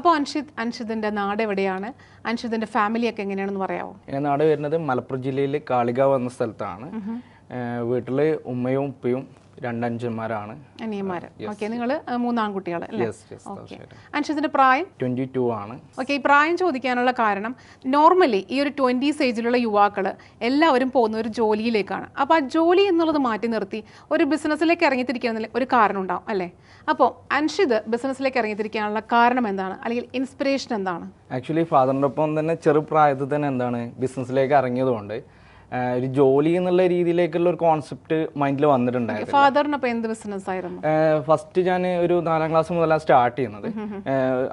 അപ്പോൾ അൻഷിദിൻ്റെ നാട് എവിടെയാണ്? അൻഷിദിൻ്റെ ഫാമിലിയൊക്കെ എങ്ങനെയാണെന്ന് പറയാമോ? എൻ്റെ നാട് വരുന്നത് മലപ്പുറം ജില്ലയിൽ കാളികാവ് എന്ന സ്ഥലത്താണ്. വീട്ടിൽ ഉമ്മയും ഉപ്പയും 2 അഞ്ചന്മാരാണ്, അനിയന്മാര്. ഓക്കെ, നിങ്ങൾ 3 ആൺകുട്ടികൾ അല്ലേ? അൻഷിദിന്റെ പ്രായം 22 ആണ്. ഓക്കെ, ഈ പ്രായം ചോദിക്കാനുള്ള കാരണം നോർമലി ഈ ഒരു 20s ഏജിലുള്ള യുവാക്കൾ എല്ലാവരും പോകുന്ന ഒരു ജോലിയിലേക്കാണ്. അപ്പോൾ ആ ജോലി എന്നുള്ളത് മാറ്റി നിർത്തി ഒരു ബിസിനസ്സിലേക്ക് ഇറങ്ങിത്തിരിക്കുന്ന ഒരു കാരണം ഉണ്ടാവും അല്ലേ? അപ്പോൾ അൻഷിദ് ബിസിനസ്സിലേക്ക് ഇറങ്ങിത്തിരിക്കാനുള്ള കാരണം എന്താണ്, അല്ലെങ്കിൽ ഇൻസ്പിറേഷൻ എന്താണ്? ആക്ച്വലി ഫാദറിൻ്റെ ഒപ്പം തന്നെ ചെറുപ്രായത്തിൽ തന്നെ എന്താണ് ബിസിനസ്സിലേക്ക് ഇറങ്ങിയതുകൊണ്ട് ഒരു ജോലി എന്നുള്ള രീതിയിലേക്കുള്ള ഒരു കോൺസെപ്റ്റ് മൈൻഡിൽ വന്നിട്ടുണ്ടായിരുന്നു. ഫാദറിനപ്പോൾ എന്ത് ബിസിനസ് ആയിരുന്നു? ഫസ്റ്റ് ഞാൻ ഒരു 4ാം ക്ലാസ് മുതലാണ് സ്റ്റാർട്ട് ചെയ്യുന്നത്.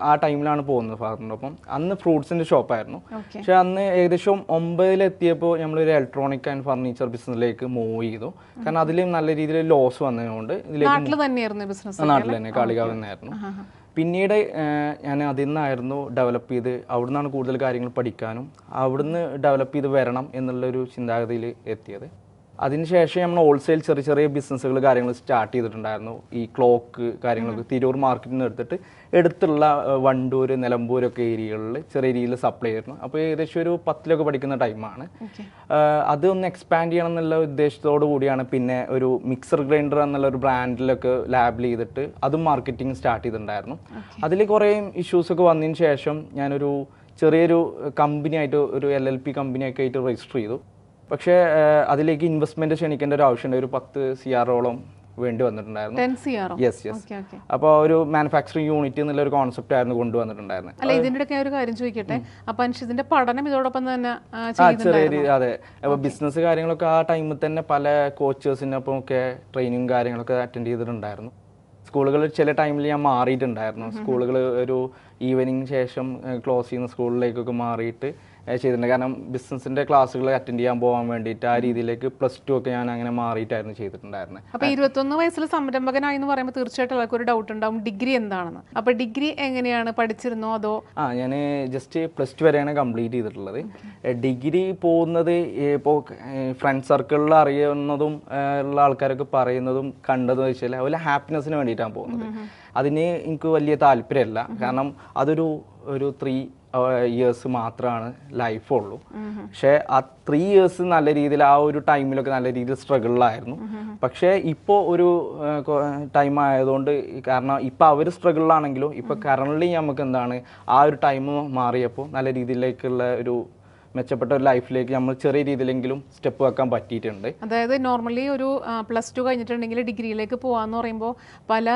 ആ ടൈമിലാണ് പോകുന്നത് ഫാദറിൻ്റെ ഒപ്പം. അന്ന് ഫ്രൂട്ട്സിന്റെ ഷോപ്പായിരുന്നു. പക്ഷെ അന്ന് ഏകദേശം 9-ലെത്തിയപ്പോൾ നമ്മളൊരു ഇലക്ട്രോണിക് ആൻഡ് ഫർണിച്ചർ ബിസിനസ്സിലേക്ക് മൂവ് ചെയ്തു. കാരണം അതിൽ നല്ല രീതിയിൽ ലോസ് വന്നതുകൊണ്ട് നാട്ടിൽ തന്നെയായിരുന്നു ബിസിനസ്. നാട്ടിൽ തന്നെ കാളികാവ് തന്നെയായിരുന്നു. പിന്നീട് ഞാൻ അതിൽ നിന്നായിരുന്നു ഡെവലപ്പ് ചെയ്ത് അവിടെ നിന്നാണ് കൂടുതൽ കാര്യങ്ങൾ പഠിക്കാനും അവിടുന്ന് ഡെവലപ്പ് ചെയ്ത് വരണം എന്നുള്ളൊരു ചിന്താഗതിയിൽ എത്തിയത്. അതിനുശേഷം നമ്മൾ ഹോൾസെയിൽ ചെറിയ ചെറിയ ബിസിനസ്സുകൾ കാര്യങ്ങൾ സ്റ്റാർട്ട് ചെയ്തിട്ടുണ്ടായിരുന്നു. ഈ ക്ലോക്ക് കാര്യങ്ങളൊക്കെ തിരൂർ മാർക്കറ്റിൽ നിന്ന് എടുത്തിട്ട് എടുത്തുള്ള വണ്ടൂർ നിലമ്പൂരൊക്കെ ഏരിയകളിൽ ചെറിയ രീതിയിൽ സപ്ലൈ ആയിരുന്നു. അപ്പോൾ ഏകദേശം ഒരു 10ലൊക്കെ പഠിക്കുന്ന ടൈമാണ്. അതൊന്ന് എക്സ്പാൻഡ് ചെയ്യണം എന്നുള്ള ഉദ്ദേശത്തോടു കൂടിയാണ് പിന്നെ ഒരു മിക്സർ ഗ്രൈൻഡർ എന്നുള്ള ഒരു ബ്രാൻഡിലൊക്കെ ലാബിൽ ചെയ്തിട്ട് അതും മാർക്കറ്റിംഗ് സ്റ്റാർട്ട് ചെയ്തിട്ടുണ്ടായിരുന്നു. അതിൽ കുറേ ഇഷ്യൂസൊക്കെ വന്നതിന് ശേഷം ഞാനൊരു ചെറിയൊരു കമ്പനിയായിട്ട് ഒരു LLP കമ്പനിയൊക്കെ ആയിട്ട് രജിസ്റ്റർ ചെയ്തു. പക്ഷേ അതിലേക്ക് ഇൻവെസ്റ്റ്മെന്റ് ക്ഷണിക്കേണ്ട ഒരു ആവശ്യമുണ്ട്. ഒരു 10 CR വേണ്ടി വന്നിട്ടുണ്ടായിരുന്നു. യെസ്. അപ്പോൾ ഒരു മാനുഫാക്ചറിങ് യൂണിറ്റ് എന്നുള്ള ഒരു കോൺസെപ്റ്റ് ആയിരുന്നു കൊണ്ടുവന്നിട്ടുണ്ടായിരുന്നത്. അല്ല, ഇതിന്റെ ഒരു കാര്യം ചോദിക്കട്ടെ, അപ്പൊ അൻഷിദിന്റെ പഠനം ഇതോടൊപ്പം തന്നെ അതെ. അപ്പോൾ ബിസിനസ് കാര്യങ്ങളൊക്കെ ആ ടൈമിൽ തന്നെ പല കോച്ചേഴ്സിനൊപ്പം ഒക്കെ ട്രെയിനിങ് കാര്യങ്ങളൊക്കെ അറ്റൻഡ് ചെയ്തിട്ടുണ്ടായിരുന്നു. സ്കൂളുകൾ ചില ടൈമിൽ ഞാൻ മാറിയിട്ടുണ്ടായിരുന്നു. സ്കൂളുകൾ ഒരു ഈവനിങ് ശേഷം ക്ലോസ് ചെയ്യുന്ന സ്കൂളിലേക്കൊക്കെ മാറിയിട്ട് ചെയ്തിട്ടുണ്ട്. കാരണം ബിസിനസിന്റെ ക്ലാസ്സുകൾ അറ്റൻഡ് ചെയ്യാൻ പോകാൻ വേണ്ടിയിട്ട് ആ രീതിയിലേക്ക് +2 ഒക്കെ ഞാൻ അങ്ങനെ മാറിയിട്ടായിരുന്നു ചെയ്തിട്ടുണ്ടായിരുന്നത്. അപ്പോൾ 21 വയസ്സിൽ സംരംഭകനായി എന്ന് പറയുമ്പോൾ തീർച്ചയായിട്ടും അവർക്ക് ഒരു ഡൗട്ട് ഉണ്ടാവും, ഡിഗ്രി എന്താണെന്ന്. അപ്പോൾ ഡിഗ്രി എങ്ങനെയാണ് പഠിച്ചിരുന്നോ അതോ? ഞാൻ ജസ്റ്റ് +2 വരെയാണ് കംപ്ലീറ്റ് ചെയ്തിട്ടുള്ളത്. ഡിഗ്രി പോകുന്നത് ഇപ്പോൾ ഫ്രണ്ട് സർക്കിളിൽ അറിയുന്നതും ഉള്ള ആൾക്കാരൊക്കെ പറയുന്നതും കണ്ടതെന്ന് വെച്ചാൽ അതുപോലെ ഹാപ്പിനെസ്സിന് വേണ്ടിയിട്ടാണ് പോകുന്നത്. അതിന് എനിക്ക് വലിയ താല്പര്യമല്ല. കാരണം അതൊരു 3 years മാത്രമാണ് ലൈഫുള്ളൂ. പക്ഷേ ആ 3 years നല്ല രീതിയിൽ ആ ഒരു ടൈമിലൊക്കെ നല്ല രീതിയിൽ സ്ട്രഗിളിലായിരുന്നു. പക്ഷേ ഇപ്പോൾ ഒരു ടൈം ആയതുകൊണ്ട്, കാരണം ഇപ്പോൾ അവർ സ്ട്രഗിളിലാണെങ്കിലും ഇപ്പോൾ കറണ്ട്ലി നമുക്ക് എന്താണ് ആ ഒരു ടൈം മാറിയപ്പോൾ നല്ല രീതിയിലേക്കുള്ള ഒരു മെച്ചപ്പെട്ട ഒരു ലൈഫിലേക്ക് നമ്മൾ ചെറിയ രീതിയിലെങ്കിലും സ്റ്റെപ്പ് വെക്കാൻ പറ്റിയിട്ടുണ്ട്. അതായത് നോർമലി ഒരു +2 കഴിഞ്ഞിട്ടുണ്ടെങ്കിൽ ഡിഗ്രിയിലേക്ക് പോകാമെന്ന് പറയുമ്പോൾ പല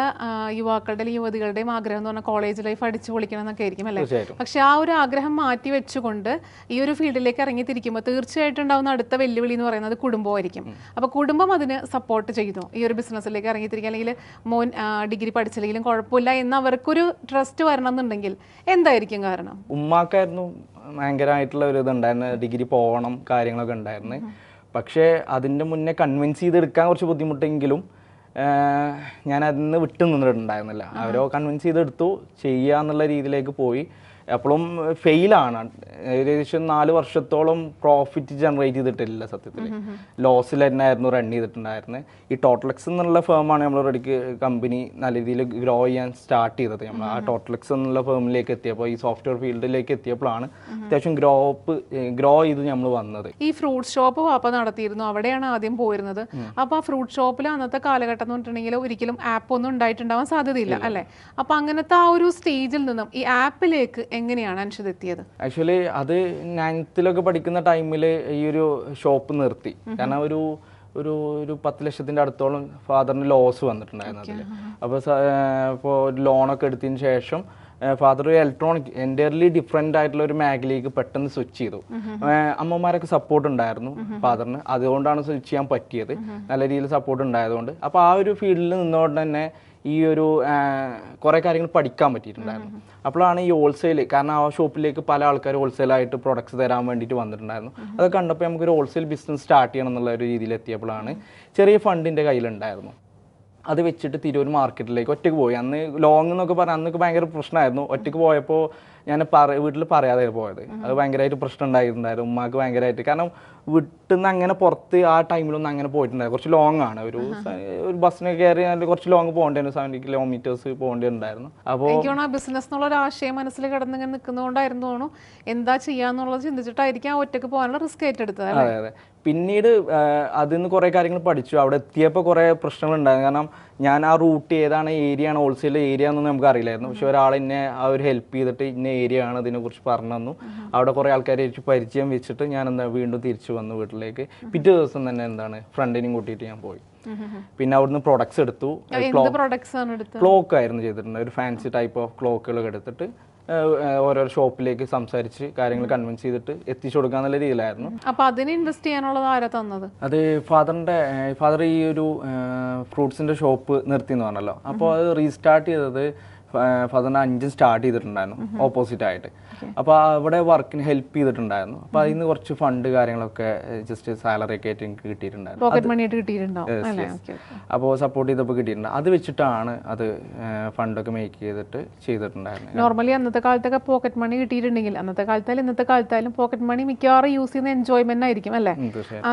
യുവാക്കളുടെയും യുവതികളുടെയും ആഗ്രഹം എന്ന് പറഞ്ഞാൽ കോളേജ് ലൈഫ് അടിച്ചു പൊളിക്കണം എന്നൊക്കെ ആയിരിക്കും അല്ലേ? പക്ഷെ ആ ഒരു ആഗ്രഹം മാറ്റി വെച്ചുകൊണ്ട് ഈ ഒരു ഫീൽഡിലേക്ക് ഇറങ്ങിത്തിരിക്കുമ്പോൾ തീർച്ചയായിട്ടും ഉണ്ടാകുന്ന അടുത്ത വെല്ലുവിളി എന്ന് പറയുന്നത് കുടുംബമായിരിക്കും. അപ്പോൾ കുടുംബം അതിന് സപ്പോർട്ട് ചെയ്തു ഈ ഒരു ബിസിനസ്സിലേക്ക് ഇറങ്ങിത്തിരിക്കുക, അല്ലെങ്കിൽ മോൻ ഡിഗ്രി പഠിച്ചില്ലെങ്കിലും കുഴപ്പമില്ല എന്ന് അവർക്കൊരു ട്രസ്റ്റ് വരണം എന്നുണ്ടെങ്കിൽ എന്തായിരിക്കും കാരണം? ഉമ്മാക്കായിരുന്നു ഭയങ്കരമായിട്ടുള്ള ഒരു ഇതുണ്ടായിരുന്നു, ഡിഗ്രി പോകണം കാര്യങ്ങളൊക്കെ ഉണ്ടായിരുന്നു. പക്ഷേ അതിൻ്റെ മുന്നേ കൺവിൻസ് ചെയ്തെടുക്കാൻ കുറച്ച് ബുദ്ധിമുട്ടെങ്കിലും ഞാൻ അതിൽ നിന്ന് വിട്ടു നിന്നിട്ടുണ്ടായിരുന്നില്ല. അവരോ കൺവിൻസ് ചെയ്തെടുത്തു, ചെയ്യുക എന്നുള്ള രീതിയിലേക്ക് പോയി. എപ്പോഴും ഫെയിലാണ്. ഏകദേശം 4 വർഷത്തോളം പ്രോഫിറ്റ് ജനറേറ്റ് ചെയ്തിട്ടില്ല സത്യത്തിൽ. ലോസിൽ തന്നെ ആയിരുന്നു റൺ ചെയ്തിട്ടുണ്ടായിരുന്നത്. ഈ ടോട്ടലെക്സ് എന്നുള്ള ഫേമാണ് നമ്മളൊരിടയ്ക്ക് കമ്പനി നല്ല രീതിയിൽ ഗ്രോ ചെയ്യാൻ സ്റ്റാർട്ട് ചെയ്തത്. നമ്മൾ ആ ടോട്ടലെക്സ് എന്നുള്ള ഫേമിലേക്ക് എത്തിയപ്പോൾ, ഈ സോഫ്റ്റ്വെയർ ഫീൽഡിലേക്ക് എത്തിയപ്പോഴാണ് അത്യാവശ്യം ഗ്രോ ചെയ്ത് നമ്മൾ വന്നത്. ഈ ഫ്രൂട്ട് ഷോപ്പ് വാപ്പ നടത്തിയിരുന്നു, അവിടെയാണ് ആദ്യം പോയിരുന്നത്. അപ്പോൾ ആ ഫ്രൂട്ട് ഷോപ്പിൽ അന്നത്തെ കാലഘട്ടം എന്ന് പറഞ്ഞിട്ടുണ്ടെങ്കിൽ ഒരിക്കലും ആപ്പ് ഒന്നും ഉണ്ടായിട്ടുണ്ടാവാൻ സാധ്യതയില്ല അല്ലേ? അപ്പോൾ അങ്ങനത്തെ ആ ഒരു സ്റ്റേജിൽ നിന്നും ഈ ആപ്പിലേക്ക് എങ്ങനെയാണ് അൻഷിദ് എത്തിയത്? ആക്ച്വലി അത് 9th പഠിക്കുന്ന ടൈമിൽ ഈ ഒരു ഷോപ്പ് നിർത്തി. കാരണം ഒരു 10 ലക്ഷത്തിൻ്റെ അടുത്തോളം ഫാദറിന് ലോസ് വന്നിട്ടുണ്ടായിരുന്നു അതിൽ. അപ്പോൾ ലോണൊക്കെ എടുത്തതിന് ശേഷം ഫാദർ ഇലക്ട്രോണിക് എൻ്റയർലി ഡിഫറെൻ്റ് ആയിട്ടുള്ള ഒരു മേഖലയിലേക്ക് പെട്ടെന്ന് സ്വിച്ച് ചെയ്തു. അമ്മമാരൊക്കെ സപ്പോർട്ട് ഉണ്ടായിരുന്നു ഫാദറിന്, അതുകൊണ്ടാണ് സ്വിച്ച് ചെയ്യാൻ പറ്റിയത്. നല്ല രീതിയിൽ സപ്പോർട്ട് ഉണ്ടായതുകൊണ്ട്. അപ്പോൾ ആ ഒരു ഫീൽഡിൽ നിന്നുകൊണ്ട് തന്നെ ഈ ഒരു കുറേ കാര്യങ്ങൾ പഠിക്കാൻ പറ്റിയിട്ടുണ്ടായിരുന്നു. അപ്പോഴാണ് ഈ ഹോൾസെയിൽ, കാരണം ആ ഷോപ്പിലേക്ക് പല ആൾക്കാർ ഹോൾസെയിലായിട്ട് പ്രൊഡക്ട്സ് തരാൻ വേണ്ടിയിട്ട് വന്നിട്ടുണ്ടായിരുന്നു. അത് കണ്ടപ്പോൾ നമുക്കൊരു ഹോൾസെയിൽ ബിസിനസ് സ്റ്റാർട്ട് ചെയ്യണം എന്നുള്ള ഒരു രീതിയിൽ എത്തിയപ്പോഴാണ് ചെറിയ ഫണ്ടിൻ്റെ കയ്യിലുണ്ടായിരുന്നു. അത് വെച്ചിട്ട് തിരൂർ മാർക്കറ്റിലേക്ക് ഒറ്റയ്ക്ക് പോയി. അന്ന് ലോങ് എന്നൊക്കെ പറഞ്ഞാൽ അന്നൊക്കെ ഭയങ്കര പ്രശ്നമായിരുന്നു. ഒറ്റയ്ക്ക് പോയപ്പോൾ ഞാൻ വീട്ടിൽ പറയാതെ പോയത്. അത് ഭയങ്കരമായിട്ട് പ്രശ്നം ഉണ്ടായിട്ടുണ്ടായിരുന്നു ഉമ്മാക്ക് ഭയങ്കരമായിട്ട്. കാരണം വിട്ടുനിന്ന് അങ്ങനെ പുറത്ത് ആ ടൈമിലൊന്നും അങ്ങനെ പോയിട്ടുണ്ടായിരുന്നു. കുറച്ച് ലോങ് ആണ്, ഒരു ബസ്സിന് കയറി കുറച്ച് ലോങ് പോകേണ്ടിയിരുന്നു, 70 കിലോമീറ്റേഴ്സ് പോകേണ്ടിണ്ടായിരുന്നു. അപ്പോൾ എനിക്ക് തോന്നുന്നു ബിസിനസ് എന്നുള്ള ഒരു ആശയം മനസ്സിൽ കിടന്നിങ്ങനെ നിൽക്കുന്നതുകൊണ്ടായിരുന്നു തോന്നുന്നു എന്താ ചെയ്യാന്നുള്ളത് ചിന്തിച്ചിട്ടായിരിക്കും ആ ഒറ്റക്ക് പോകാനുള്ള റിസ്ക് ഏറ്റെടുത്തത്. അതെ അതെ. പിന്നീട് അതിൽ നിന്ന് കുറേ കാര്യങ്ങൾ പഠിച്ചു. അവിടെ എത്തിയപ്പോൾ കുറേ പ്രശ്നങ്ങളുണ്ടായിരുന്നു. കാരണം ഞാൻ ആ റൂട്ട് ഏതാണ്, ഏരിയ ആണ്, ഹോൾസെയിൽ ഏരിയ എന്നൊന്നും നമുക്ക് അറിയില്ലായിരുന്നു. പക്ഷെ ഒരാൾ എന്നെ ആ ഒരു ഹെൽപ്പ് ചെയ്തിട്ട് ഇന്ന ഏരിയ ആണ് ഇതിനെക്കുറിച്ച് പറഞ്ഞു തന്നു. അവിടെ കുറേ ആൾക്കാരെ പരിചയം വെച്ചിട്ട് ഞാൻ വീണ്ടും തിരിച്ചു വന്നു വീട്ടിലേക്ക്. പിറ്റേ ദിവസം തന്നെ ഫ്രണ്ടിനെയും കൂട്ടിയിട്ട് ഞാൻ പോയി. പിന്നെ അവിടുന്ന് പ്രൊഡക്ട്സ് എടുത്തു. ക്ലോക്ക് ആയിരുന്നു ചെയ്തിട്ടുണ്ട്, ഒരു ഫാൻസി ടൈപ്പ് ഓഫ് ക്ലോക്കുകളൊക്കെ എടുത്തിട്ട് ഓരോരോ ഷോപ്പിലേക്ക് സംസാരിച്ച് കാര്യങ്ങൾ കൺവിൻസ് ചെയ്തിട്ട് എത്തിച്ചു കൊടുക്കാന്നുള്ള രീതിയിലായിരുന്നു. അപ്പൊ അതിന് ഇൻവെസ്റ്റ് ചെയ്യാനുള്ളത് ആരാ തന്നത്? അത് ഫാദർ ഈ ഒരു ഫ്രൂട്ട്സിന്റെ ഷോപ്പ് നിർത്തി എന്ന് പറഞ്ഞല്ലോ. അപ്പോൾ അത് റീസ്റ്റാർട്ട് ചെയ്തത് ഫാദറിന്റെ 5 സ്റ്റാർട്ട് ചെയ്തിട്ടുണ്ടായിരുന്നു ഓപ്പോസിറ്റ് ആയിട്ട്. അപ്പോൾ അവിടെ വർക്കിന് ഹെൽപ്പ് ചെയ്തിട്ടുണ്ടായിരുന്നു. അപ്പോൾ അതിൽ നിന്ന് കുറച്ച് ഫണ്ട് കാര്യങ്ങളൊക്കെ ജസ്റ്റ് സാലറി ഒക്കെ ആയിട്ട് എനിക്ക് കിട്ടിയിട്ടുണ്ടായിരുന്നു. അപ്പോൾ സപ്പോർട്ട് ചെയ്തപ്പോൾ കിട്ടിയിട്ടുണ്ട്. അത് വെച്ചിട്ടാണ് അത് ഫണ്ടൊക്കെ മേക്ക് ചെയ്തിട്ട് ചെയ്തിട്ടുണ്ടായിരുന്നു. നോർമലി അന്നത്തെ കാലത്തൊക്കെ പോക്കറ്റ് മണി കിട്ടിയിട്ടുണ്ടെങ്കിൽ, അന്നത്തെ കാലത്തായാലും ഇന്നത്തെ കാലത്തായാലും പോക്കറ്റ് മണി മിക്കവാറും യൂസ് ചെയ്യുന്ന എൻജോയ്മെന്റ് ആയിരിക്കും അല്ലേ?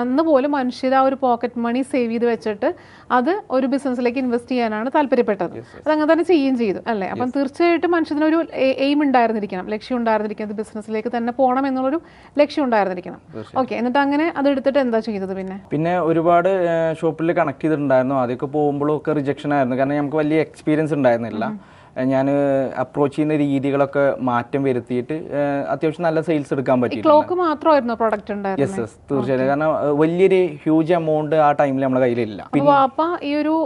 അന്ന് പോലും മനുഷ്യർ ആ ഒരു പോക്കറ്റ് മണി സേവ് ചെയ്ത് വെച്ചിട്ട് അത് ഒരു ബിസിനസ്സിലേക്ക് ഇൻവെസ്റ്റ് ചെയ്യാനാണ് താല്പര്യപ്പെട്ടത്. അതങ്ങനെ തന്നെ ചെയ്യുകയും ചെയ്തു അല്ലേ? അപ്പം തീർച്ചയായിട്ടും മനുഷ്യനൊരു എയിം ഉണ്ടായിരുന്നിരിക്കണം, ലക്ഷ്യം ഉണ്ടായിരുന്നിരിക്കുന്നത് ബിസിനസ്സിലേക്ക് തന്നെ പോകണം എന്നുള്ളൊരു ലക്ഷ്യം ഉണ്ടായിരുന്നിരിക്കണം. ഓക്കെ, എന്നിട്ട് അങ്ങനെ അത് എടുത്തിട്ട് എന്താ ചെയ്തത്? പിന്നെ ഒരുപാട് ഷോപ്പിൽ കണക്ട് ചെയ്തിട്ടുണ്ടായിരുന്നു. ആദ്യമൊക്കെ പോകുമ്പോഴും ഒക്കെ റിജക്ഷൻ ആയിരുന്നു. കാരണം നമുക്ക് വലിയ എക്സ്പീരിയൻസ് ഉണ്ടായിരുന്നില്ല. ഞാൻ അപ്രോച്ച് ചെയ്യുന്ന രീതികളൊക്കെ മാറ്റം വരുത്തിയിട്ട് അത്യാവശ്യം നല്ല സെയിൽസ് എടുക്കാൻ പറ്റി. ക്ലോക്ക് മാത്രമായിരുന്നു പ്രൊഡക്റ്റ് ഉണ്ടായിരുന്നത്? യെസ്, തീർച്ചയായിട്ടും. കാരണം വലിയൊരു ഹ്യൂജ് എമൗണ്ട് ആ ടൈമിൽ നമ്മുടെ കയ്യിലില്ല. അപ്പൊ ഈ ഒരു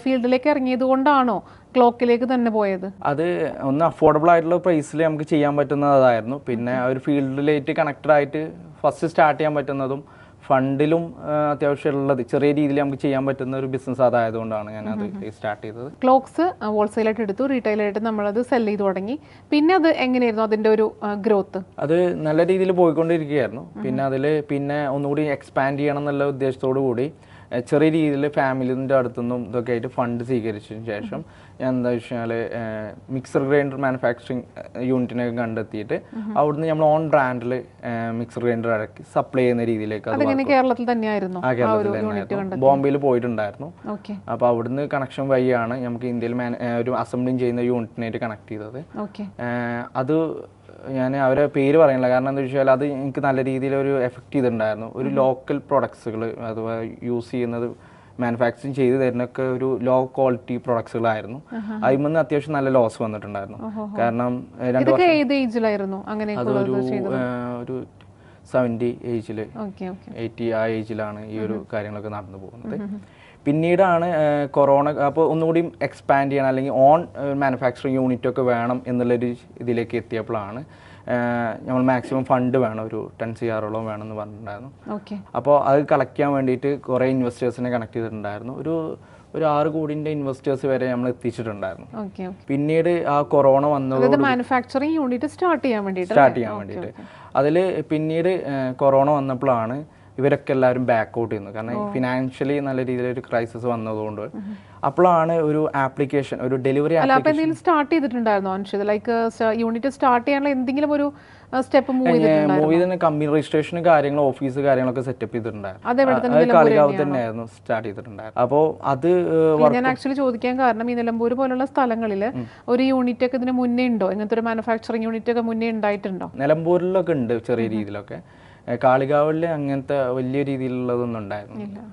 ഫീൽഡിലേക്ക് ഇറങ്ങിയത് കൊണ്ടാണോ ക്ലോക്കിലേക്ക് തന്നെ പോയത്? അത് ഒന്ന് അഫോർഡബിൾ ആയിട്ടുള്ള പ്രൈസിൽ നമുക്ക് ചെയ്യാൻ പറ്റുന്നതായിരുന്നു. പിന്നെ ആ ഒരു ഫീൽഡിലേക്ക് കണക്റ്റഡ് ആയിട്ട് ഫസ്റ്റ് സ്റ്റാർട്ട് ചെയ്യാൻ പറ്റുന്നതും ഫണ്ടിലും അത്യാവശ്യമുള്ളത് ചെറിയ രീതിയിൽ നമുക്ക് ചെയ്യാൻ പറ്റുന്ന ഒരു ബിസിനസ് അതായതുകൊണ്ടാണ് ഞാൻ അത് സ്റ്റാർട്ട് ചെയ്തത്. ക്ലോക്സ് ഹോൾസെയിലായിട്ട് എടുത്തു, റീറ്റെയിലായിട്ട് നമ്മളത് സെൽ ചെയ്ത് തുടങ്ങി. പിന്നെ അത് എങ്ങനെയായിരുന്നു അതിൻ്റെ ഒരു ഗ്രോത്ത്? അത് നല്ല രീതിയിൽ പോയിക്കൊണ്ടിരിക്കുകയായിരുന്നു. പിന്നെ ഒന്നുകൂടി എക്സ്പാൻഡ് ചെയ്യണം എന്നുള്ള ഉദ്ദേശത്തോടു കൂടി ചെറിയ രീതിയിൽ ഫാമിലിൻ്റെ അടുത്തുനിന്നും ഇതൊക്കെ ആയിട്ട് ഫണ്ട് സ്വീകരിച്ചതിന് ശേഷം ഞാൻ എന്താ വെച്ചാൽ മിക്സർ ഗ്രൈൻഡർ മാനുഫാക്ചറിങ് യൂണിറ്റിനൊക്കെ കണ്ടെത്തിയിട്ട് അവിടുന്ന് നമ്മൾ ഓൺ ബ്രാൻഡിൽ മിക്സർ ഗ്രൈൻഡർ ഇറക്കി സപ്ലൈ ചെയ്യുന്ന രീതിയിലേക്ക്. കേരളത്തിൽ തന്നെയായിരുന്നു? കേരളത്തിൽ തന്നെയായിരുന്നു, ബോംബെയിൽ പോയിട്ടുണ്ടായിരുന്നു. അപ്പോൾ അവിടുന്ന് കണക്ഷൻ വഴിയാണ് നമുക്ക് ഇന്ത്യയിൽ ഒരു അസംബ്ലിങ് ചെയ്യുന്ന യൂണിറ്റിനായിട്ട് കണക്ട് ചെയ്തത്. അത് ഞാൻ അവരെ പേര് പറയുന്നില്ല, കാരണം എന്താ വെച്ചാൽ അത് എനിക്ക് നല്ല രീതിയിൽ ഒരു എഫക്റ്റ് ചെയ്തിട്ടുണ്ടായിരുന്നു. ഒരു ലോക്കൽ പ്രൊഡക്ട്സുകൾ അഥവാ യൂസ് ചെയ്യുന്നത് മാനുഫാക്ചറിങ് ചെയ്ത് തരുന്നൊക്കെ ഒരു ലോ ക്വാളിറ്റി പ്രൊഡക്ട്സുകളായിരുന്നു. അതിൽ നിന്ന് അത്യാവശ്യം നല്ല ലോസ് വന്നിട്ടുണ്ടായിരുന്നു. കാരണം 2 വർഷം ഒരു 70 ഏജിൽ 80 ആ ഏജിലാണ് ഈ ഒരു കാര്യങ്ങളൊക്കെ നടന്നു പോകുന്നത്. പിന്നീടാണ് കൊറോണ, അപ്പോൾ ഒന്നുകൂടി എക്സ്പാൻഡ് ചെയ്യണം അല്ലെങ്കിൽ ഓൺ മാനുഫാക്ചറിങ് യൂണിറ്റ് ഒക്കെ വേണം എന്നുള്ളൊരു ഇതിലേക്ക് എത്തിയപ്പോഴാണ് നമ്മൾ മാക്സിമം ഫണ്ട് വേണം, ഒരു 10 CR വേണമെന്ന് പറഞ്ഞിട്ടുണ്ടായിരുന്നു. അപ്പോൾ അത് കളക്ട് ചെയ്യാൻ വേണ്ടിയിട്ട് കുറേ ഇൻവെസ്റ്റേഴ്സിനെ കണക്ട് ചെയ്തിട്ടുണ്ടായിരുന്നു. ഒരു 6 കോടിൻ്റെ ഇൻവെസ്റ്റേഴ്സ് വരെ നമ്മൾ എത്തിച്ചിട്ടുണ്ടായിരുന്നു. പിന്നീട് ആ കൊറോണ വന്നത് മാനുഫാക്ചറിങ് യൂണിറ്റ് സ്റ്റാർട്ട് ചെയ്യാൻ വേണ്ടിയിട്ട് അതിൽ പിന്നീട് കൊറോണ വന്നപ്പോഴാണ് ഇവരൊക്കെ എല്ലാവരും ബാക്ക് ഔട്ട് ചെയ്യുന്നു. കാരണം ഫിനാൻഷ്യലി നല്ല രീതിയിലൊരു ക്രൈസിസ് വന്നതുകൊണ്ട്. അപ്പോഴാണ് ഒരു ആപ്ലിക്കേഷൻ, ഒരു ഡെലിവറി ആപ്ലിക്കേഷൻ സ്റ്റാർട്ട് ചെയ്തിട്ടുണ്ടായിരുന്നോ ലൈക്ക് യൂണിറ്റ് സ്റ്റാർട്ട് ചെയ്യാനുള്ള എന്തെങ്കിലും ഒരു സ്റ്റെപ്പ് മൂവ് ചെയ്തിട്ടുണ്ടായിരുന്നു? കമ്പനി രജിസ്ട്രേഷനും കാര്യങ്ങളും ഓഫീസ് കാര്യങ്ങളൊക്കെ സെറ്റപ്പ് ചെയ്തിട്ടുണ്ടായിരുന്നു. കാളികാവ് തന്നെയായിരുന്നു സ്റ്റാർട്ട് ചെയ്തിട്ടുണ്ടായിരുന്നു. അപ്പോൾ അത് ഞാൻ ആക്ച്വലി ചോദിക്കാൻ കാരണം ഈ നിലമ്പൂർ പോലുള്ള സ്ഥലങ്ങളിൽ ഒരു യൂണിറ്റ് ഒക്കെ ഇതിന് മുന്നേ ഉണ്ടോ? ഇങ്ങനത്തെ ഒരു മാനുഫാക്ചറിങ് യൂണിറ്റ് ഒക്കെ മുന്നേ ഉണ്ടായിട്ടുണ്ടോ? നിലമ്പൂരിലൊക്കെ ഉണ്ട് ചെറിയ രീതിയിലൊക്കെ. കാളികാവിൽ അങ്ങനത്തെ വലിയ രീതിയിലുള്ളതൊന്നും ഉണ്ടായിരുന്നു.